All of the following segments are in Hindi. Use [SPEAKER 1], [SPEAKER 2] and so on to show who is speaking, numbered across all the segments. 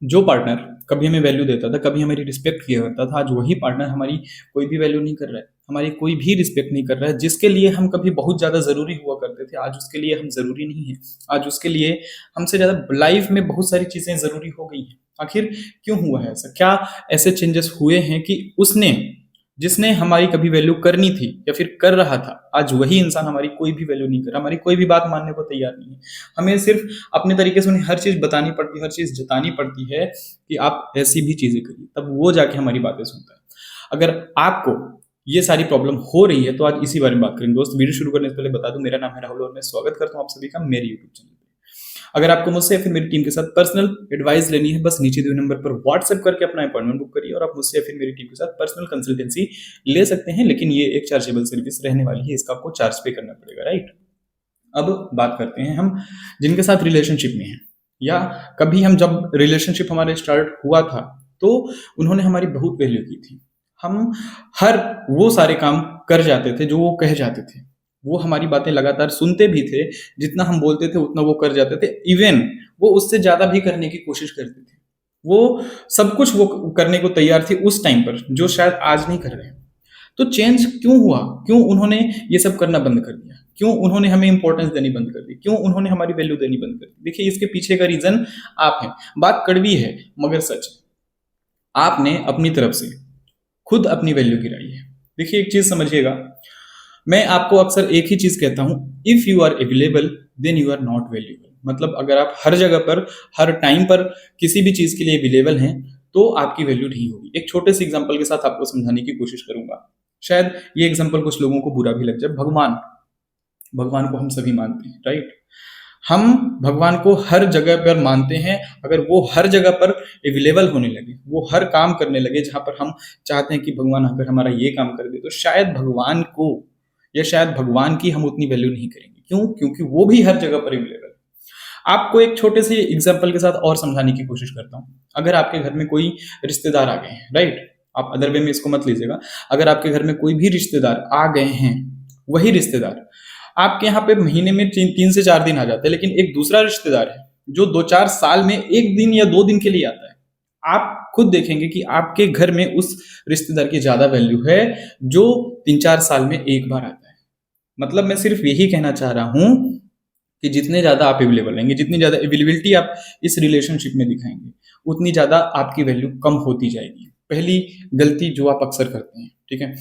[SPEAKER 1] जो पार्टनर कभी हमें वैल्यू देता था, कभी हमारी रिस्पेक्ट किया करता था, आज वही पार्टनर हमारी कोई भी वैल्यू नहीं कर रहा है, हमारी कोई भी रिस्पेक्ट नहीं कर रहा है। जिसके लिए हम कभी बहुत ज़्यादा ज़रूरी हुआ करते थे, आज उसके लिए हम ज़रूरी नहीं है। आज उसके लिए हमसे ज़्यादा लाइफ में बहुत सारी चीज़ें ज़रूरी हो गई हैं। आखिर क्यों हुआ है ऐसा? क्या ऐसे चेंजेस हुए हैं कि उसने जिसने हमारी कभी वैल्यू करनी थी या फिर कर रहा था, आज वही इंसान हमारी कोई भी वैल्यू नहीं कर रहा, हमारी कोई भी बात मानने को तैयार नहीं है। हमें सिर्फ अपने तरीके से उन्हें हर चीज़ बतानी पड़ती है, हर चीज़ जतानी पड़ती है कि आप ऐसी भी चीज़ें करिए, तब वो जाके हमारी बातें सुनता है। अगर आपको ये सारी प्रॉब्लम हो रही है तो आज इसी बारे में बात करेंगे। दोस्त, वीडियो शुरू करने से पहले बता दूं, मेरा नाम है राहुल और मैं स्वागत करता हूं आप सभी का मेरे यूट्यूब चैनल पे। अगर आपको मुझसे या फिर मेरी टीम के साथ पर्सनल एडवाइस लेनी है, बस नीचे दिए नंबर पर व्हाट्सएप करके अपना अपॉइंटमेंट बुक करिए और आप मुझसे या फिर मेरी टीम के साथ पर्सनल कंसल्टेंसी ले सकते हैं। लेकिन ये एक चार्जेबल सर्विस रहने वाली है, इसका आपको चार्ज पे करना पड़ेगा, राइट। अब बात करते हैं हम जिनके साथ रिलेशनशिप में हैं, या कभी हम जब रिलेशनशिप हमारे स्टार्ट हुआ था तो उन्होंने हमारी बहुत वैल्यू की थी। हम हर वो सारे काम कर जाते थे जो वो कह जाते थे, वो हमारी बातें लगातार सुनते भी थे, जितना हम बोलते थे उतना वो कर जाते थे। इवन वो उससे ज्यादा भी करने की कोशिश करते थे। वो सब कुछ वो करने को तैयार थी उस टाइम पर, जो शायद आज नहीं कर रहे हैं। तो चेंज क्यों हुआ? क्यों उन्होंने ये सब करना बंद कर दिया? क्यों उन्होंने हमें इंपॉर्टेंस देनी बंद कर दी? क्यों उन्होंने हमारी वैल्यू देनी बंद कर दी? देखिए, इसके पीछे का रीजन आप हैं। बात कड़वी है मगर सच है। आपने अपनी तरफ से खुद अपनी वैल्यू गिराई है। देखिए, एक चीज समझिएगा, मैं आपको अक्सर एक ही चीज कहता हूं, if you are available then you are not valuable. मतलब अगर आप हर जगह पर, हर टाइम पर किसी भी चीज के लिए अवेलेबल हैं तो आपकी वैल्यू नहीं होगी। एक छोटे से एग्जांपल के साथ आपको समझाने की कोशिश करूंगा। शायद ये एग्जांपल कुछ लोगों को बुरा भी लग जाए। भगवान भगवान को हम सभी मानते हैं, राइट। हम भगवान को हर जगह पर मानते हैं। अगर वो हर जगह पर अवेलेबल होने लगे, वो हर काम करने लगे जहां पर हम चाहते हैं कि भगवान आकर हमारा ये काम कर दे, तो शायद भगवान को या शायद भगवान की हम उतनी वैल्यू नहीं करेंगे। क्यों? क्योंकि वो भी हर जगह पर अवेलेबल है। आपको एक छोटे से एग्जाम्पल के साथ और समझाने की कोशिश करता हूँ। अगर आपके घर में कोई रिश्तेदार आ गए हैं, राइट, आप अदर वे में इसको मत लीजिएगा। अगर आपके घर में कोई भी रिश्तेदार आ गए हैं, वही रिश्तेदार आपके यहाँ पे महीने में 3 से 4 दिन आ जाते हैं, लेकिन एक दूसरा रिश्तेदार है जो 2-4 साल में 1 दिन या 2 दिन के लिए आता है, आप खुद देखेंगे कि आपके घर में उस रिश्तेदार की ज्यादा वैल्यू है जो 3-4 साल में एक बार आता है। मतलब मैं सिर्फ यही कहना चाह रहा हूं कि जितने ज्यादा आप अवेलेबल रहेंगे, जितनी ज्यादा अवेलेबिलिटी आप इस रिलेशनशिप में दिखाएंगे, उतनी ज्यादा आपकी वैल्यू कम होती जाएगी। पहली गलती जो आप अक्सर करते हैं, ठीक है।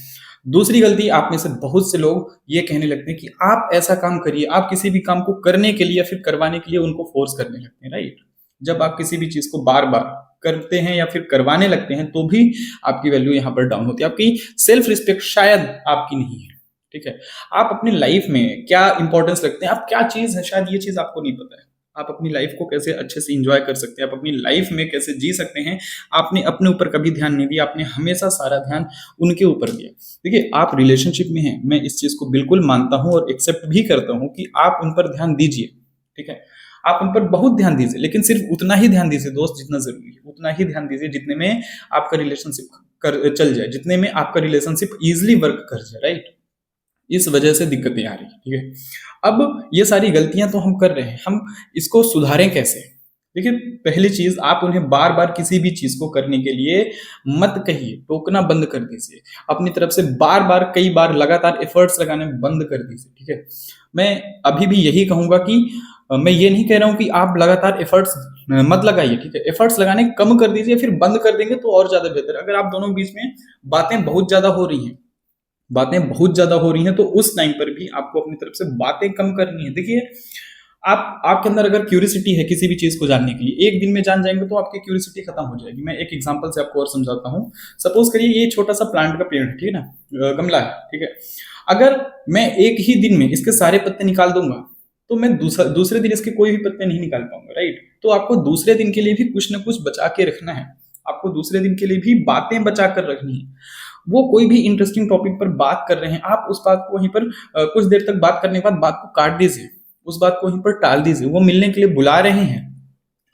[SPEAKER 1] दूसरी गलती, आप में से बहुत से लोग ये कहने लगते हैं कि आप ऐसा काम करिए। आप किसी भी काम को करने के लिए या फिर करवाने के लिए उनको फोर्स करने लगते हैं, राइट। जब आप किसी भी चीज को बार बार करते हैं या फिर करवाने लगते हैं तो भी आपकी वैल्यू यहाँ पर डाउन होती है। आपकी सेल्फ रिस्पेक्ट शायद आपकी नहीं है, ठीक है। आप अपनी लाइफ में क्या इंपॉर्टेंस रखते हैं, आप क्या चीज है, शायद ये चीज आपको नहीं पता है। आप अपनी लाइफ को कैसे अच्छे से एंजॉय कर सकते हैं, आप अपनी लाइफ में कैसे जी सकते हैं, आपने अपने ऊपर कभी ध्यान नहीं दिया। आपने हमेशा सारा ध्यान उनके ऊपर दिया। देखिए, आप रिलेशनशिप में हैं, मैं इस चीज को बिल्कुल मानता हूं और एक्सेप्ट भी करता हूं कि आप उन पर ध्यान दीजिए, ठीक है। आप उन पर बहुत ध्यान दीजिए, लेकिन सिर्फ उतना ही ध्यान दीजिए दोस्त जितना जरूरी है। उतना ही ध्यान दीजिए जितने में आपका रिलेशनशिप कर चल जाए, जितने में आपका रिलेशनशिप इजिली वर्क कर जाए, राइट। इस वजह से दिक्कतें आ रही है, ठीक है। अब ये सारी गलतियां तो हम कर रहे हैं, हम इसको सुधारें कैसे? देखिए, पहली चीज, आप उन्हें बार बार किसी भी चीज को करने के लिए मत कहिए, टोकना बंद कर दीजिए। अपनी तरफ से बार बार, कई बार लगातार एफर्ट्स लगाने बंद कर दीजिए, ठीक है। मैं अभी भी यही कहूंगा कि मैं ये नहीं कह रहा हूं कि आप लगातार एफर्ट्स मत लगाइए, ठीक है। एफर्ट्स लगाने कम कर दीजिए, फिर बंद कर देंगे तो और ज्यादा बेहतर। अगर आप दोनों बीच में बातें बहुत ज्यादा हो रही हैं, तो उस टाइम पर भी आपको अपनी तरफ से बातें कम करनी है। देखिए, आपके अंदर अगर क्यूरियोसिटी है किसी भी चीज को जानने के लिए, एक दिन में जान जाएंगे तो आपकी क्यूरियोसिटी खत्म हो जाएगी। मैं एक एग्जांपल से आपको और समझाता हूँ। सपोज करिए ये छोटा सा प्लांट का पेड़ है, ठीक है ना, गमला है, ठीक है। अगर मैं एक ही दिन में इसके सारे पत्ते निकाल दूंगा तो मैं दूसरे दिन इसके कोई भी पत्ते नहीं निकाल पाऊंगा, राइट। तो आपको दूसरे दिन के लिए भी कुछ ना कुछ बचा के रखना है। आपको दूसरे दिन के लिए भी बातें बचा कर रखनी है। वो कोई भी इंटरेस्टिंग टॉपिक पर बात कर रहे हैं, आप उस बात को वहीं पर कुछ देर तक बात करने के बाद बात को काट दीजिए, उस बात को वहीं पर टाल दीजिए। वो मिलने के लिए बुला रहे हैं,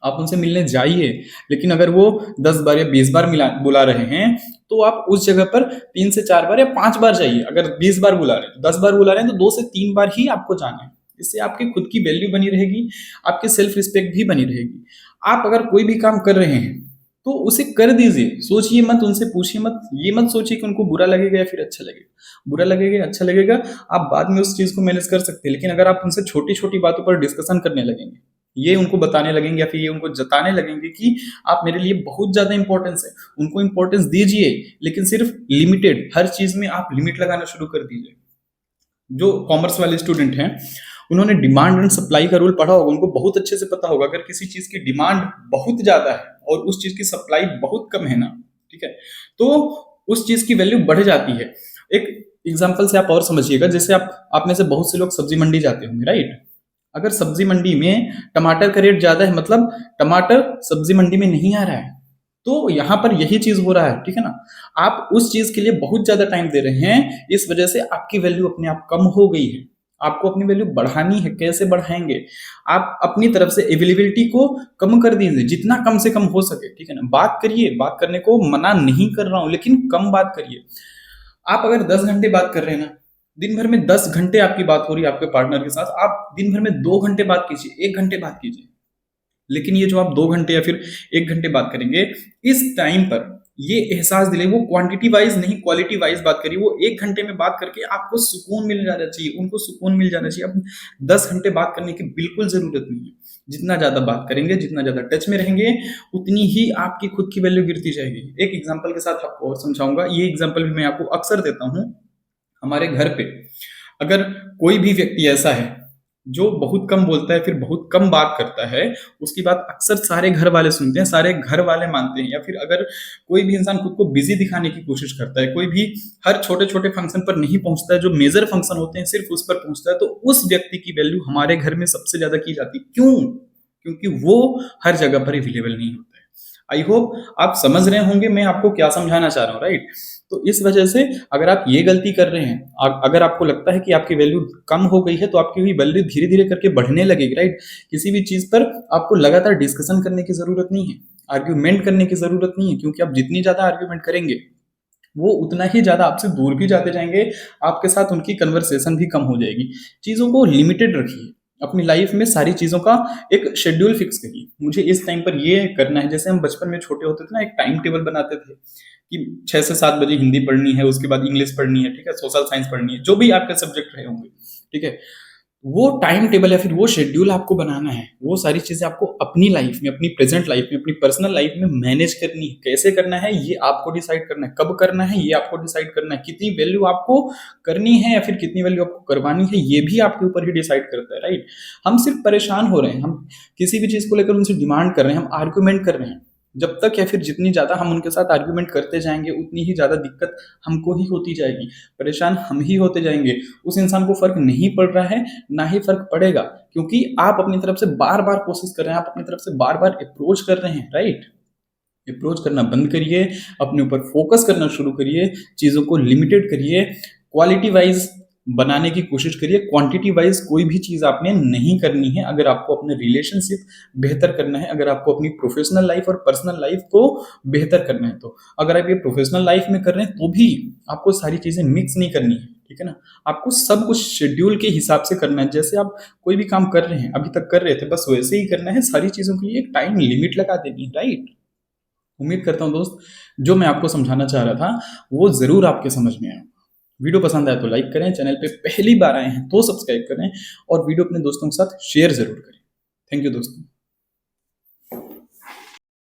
[SPEAKER 1] आप उनसे मिलने जाइए। लेकिन अगर वो 10 बार या 20 बार बुला रहे हैं तो आप उस जगह पर 3 से 4 बार या 5 बार जाइए। अगर 20 बार बुला रहे हैं तो 10 बार बुला रहे हैं तो 2 से 3 बार ही आपको जाना है। इससे आपकी खुद की वैल्यू बनी रहेगी, आपकी सेल्फ रिस्पेक्ट भी बनी रहेगी। आप अगर कोई भी काम कर रहे हैं तो उसे कर दीजिए, सोचिए मत, उनसे पूछिए मत, ये मत सोचिए कि उनको बुरा लगेगा या फिर अच्छा लगेगा। बुरा लगेगा या अच्छा लगेगा आप बाद में उस चीज को मैनेज कर सकते हैं, लेकिन अगर आप उनसे छोटी छोटी बातों पर डिस्कशन करने लगेंगे, ये उनको बताने लगेंगे या फिर ये उनको जताने लगेंगे कि आप मेरे लिए बहुत ज्यादा इंपॉर्टेंस है, उनको इंपॉर्टेंस दीजिए, लेकिन सिर्फ लिमिटेड, हर चीज में आप लिमिट लगाना शुरू कर दीजिए। जो कॉमर्स वाले स्टूडेंट हैं उन्होंने डिमांड एंड सप्लाई का रूल पढ़ा होगा, उनको बहुत अच्छे से पता होगा अगर किसी चीज की डिमांड बहुत ज्यादा है और उस चीज की सप्लाई बहुत कम है ना, ठीक है, तो उस चीज की वैल्यू बढ़ जाती है। एक एग्जांपल से आप और समझिएगा, जैसे आप में से बहुत से लोग सब्जी मंडी जाते होंगे, राइट। अगर सब्जी मंडी में टमाटर का रेट ज्यादा है, मतलब टमाटर सब्जी मंडी में नहीं आ रहा है, तो यहां पर यही चीज हो रहा है, ठीक है ना। आप उस चीज के लिए बहुत ज्यादा टाइम दे रहे हैं, इस वजह से आपकी वैल्यू अपने आप कम हो गई है। आपको अपनी वैल्यू बढ़ानी है, कैसे बढ़ाएंगे? आप अपनी तरफ से अवेलेबिलिटी को कम कर दीजिए, जितना कम से कम हो सके, ठीक है ना। बात करिए, बात करने को मना नहीं कर रहा हूं, लेकिन कम बात करिए। आप अगर 10 घंटे बात कर रहे हैं ना, दिन भर में 10 घंटे आपकी बात हो रही है आपके पार्टनर के साथ, आप दिन भर में 2 घंटे बात कीजिए, 1 घंटे बात कीजिए। लेकिन ये जो आप 2 घंटे या फिर 1 घंटे बात करेंगे, इस टाइम पर ये एहसास दिले, वो क्वांटिटी वाइज नहीं क्वालिटी वाइज बात करिए। वो 1 घंटे में बात करके आपको सुकून मिल जाना चाहिए, उनको सुकून मिल जाना चाहिए। अब 10 घंटे बात करने की बिल्कुल जरूरत नहीं है। जितना ज्यादा बात करेंगे, जितना ज्यादा टच में रहेंगे, उतनी ही आपकी खुद की वैल्यू गिरती जाएगी। एक एग्जाम्पल के साथ आपको और समझाऊंगा, ये एग्जाम्पल भी मैं आपको अक्सर देता हूँ। हमारे घर पे अगर कोई भी व्यक्ति ऐसा है जो बहुत कम बोलता है, फिर बहुत कम बात करता है, उसकी बात अक्सर सारे घर वाले सुनते हैं, सारे घर वाले मानते हैं। या फिर अगर कोई भी इंसान खुद को बिजी दिखाने की कोशिश करता है, कोई भी हर छोटे छोटे फंक्शन पर नहीं पहुंचता है, जो मेजर फंक्शन होते हैं सिर्फ उस पर पहुंचता है, तो उस व्यक्ति की वैल्यू हमारे घर में सबसे ज्यादा की जाती है। क्यों? क्योंकि वो हर जगह पर अवेलेबल नहीं होता है। आई होप आप समझ रहे होंगे मैं आपको क्या समझाना चाह रहा हूँ, राइट। तो इस वजह से अगर आप ये गलती कर रहे हैं, अगर आपको लगता है कि आपकी वैल्यू कम हो गई है, तो आपकी भी वैल्यू धीरे धीरे करके बढ़ने लगेगी, राइट। किसी भी चीज पर आपको लगातार डिस्कशन करने की जरूरत नहीं है, आर्ग्यूमेंट करने की जरूरत नहीं है, क्योंकि आप जितनी ज्यादा आर्ग्यूमेंट करेंगे वो उतना ही ज्यादा आपसे दूर भी जाते जाएंगे, आपके साथ उनकी कन्वर्सेशन भी कम हो जाएगी। चीजों को लिमिटेड रखिए, अपनी लाइफ में सारी चीजों का एक शेड्यूल फिक्स करिए। मुझे इस टाइम पर ये करना है, जैसे हम बचपन में छोटे होते थे ना, एक टाइम टेबल बनाते थे कि 6 से 7 बजे हिंदी पढ़नी है, उसके बाद इंग्लिश पढ़नी है, ठीक है, सोशल साइंस पढ़नी है, जो भी आपके सब्जेक्ट रहे होंगे, ठीक है। वो टाइम टेबल या फिर वो शेड्यूल आपको बनाना है। वो सारी चीजें आपको अपनी लाइफ में, अपनी प्रेजेंट लाइफ में, अपनी पर्सनल लाइफ में मैनेज करनी है। कैसे करना है ये आपको डिसाइड करना है, कब करना है ये आपको डिसाइड करना है, कितनी वैल्यू आपको करनी है या फिर कितनी वैल्यू आपको करवानी है, ये भी आपके ऊपर ही डिसाइड करता है, राइट। हम सिर्फ परेशान हो रहे हैं, हम किसी भी चीज को लेकर उनसे डिमांड कर रहे हैं, हम आर्ग्यूमेंट कर रहे हैं। जब तक या फिर जितनी ज्यादा हम उनके साथ आर्ग्यूमेंट करते जाएंगे, उतनी ही ज्यादा दिक्कत हमको ही होती जाएगी, परेशान हम ही होते जाएंगे। उस इंसान को फर्क नहीं पड़ रहा है, ना ही फर्क पड़ेगा, क्योंकि आप अपनी तरफ से बार बार कोशिश कर रहे हैं, आप अपनी तरफ से बार बार अप्रोच कर रहे हैं, राइट। अप्रोच करना बंद करिए, अपने ऊपर फोकस करना शुरू करिए, चीजों को लिमिटेड करिए, क्वालिटी वाइज बनाने की कोशिश करिए, क्वांटिटी वाइज कोई भी चीज आपने नहीं करनी है। अगर आपको अपने रिलेशनशिप बेहतर करना है, अगर आपको अपनी प्रोफेशनल लाइफ और पर्सनल लाइफ को बेहतर करना है, तो अगर आप ये प्रोफेशनल लाइफ में कर रहे हैं तो भी आपको सारी चीजें मिक्स नहीं करनी है, ठीक है ना। आपको सब कुछ शेड्यूल के हिसाब से करना है। जैसे आप कोई भी काम कर रहे हैं, अभी तक कर रहे थे, बस वैसे ही करना है। सारी चीजों के लिए एक टाइम लिमिट लगा देनी है, राइट। उम्मीद करता हूँ दोस्त, जो मैं आपको समझाना चाह रहा था वो जरूर आपके समझ में आया। वीडियो पसंद आया तो लाइक करें, चैनल पे पहली बार आए हैं तो सब्सक्राइब करें, और वीडियो अपने दोस्तों के साथ शेयर जरूर करें। थैंक यू दोस्तों।